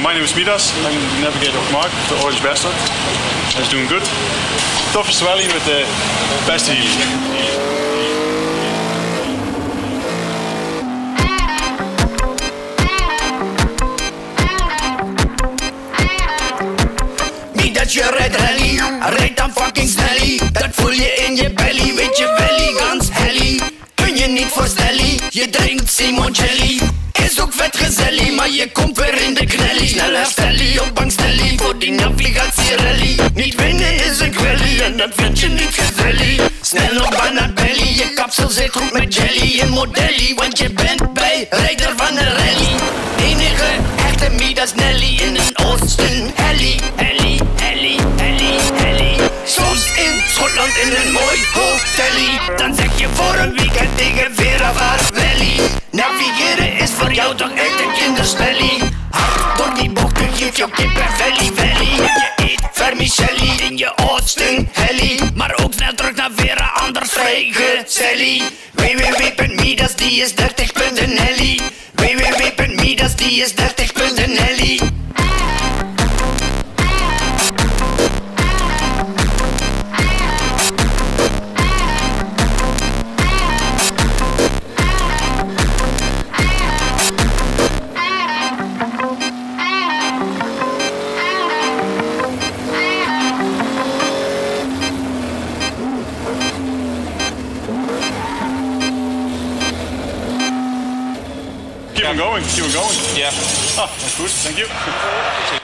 My name is Midas. I'm the navigator of Mark, the orange bastard. He's doing good. Toughest rally with the best Midas, je rijdt rally, rijdt dan fucking snelly. Dat voel je in je belly, weet je belly, gans helly. Kun je niet voorstellen, je drinkt Simoncelli. Is ook vet gezellig, maar je komt weer in de knelly. Sneller stelly, op bank stelly, voor die navigatierally. Niet winnen is een kwelly, en dat vind je niet gezellig. Snel op banaan belly, je kapsel zit goed met jelly. In modellie, want je bent bij rijder van een rally. Enige echte Midas Nelly in een oosten helly. Helly, helly, helly, helly. Soms in Schotland in een mooi hotellie. Dan zeg je voor een weekend tegen Vera Valley. Navigeren is voor jou toch echt een kinderspellie. Hard door die bochten geeft jou kippenvellie vellie. Je eet vermicelli in je oosten helly. Maar ook snel terug naar Vera, anders vrijgezellig. www.midasdieis30.nl www.midasdieis30.nl. Keep on going, keep on going. Yeah. Ah, that's good, thank you.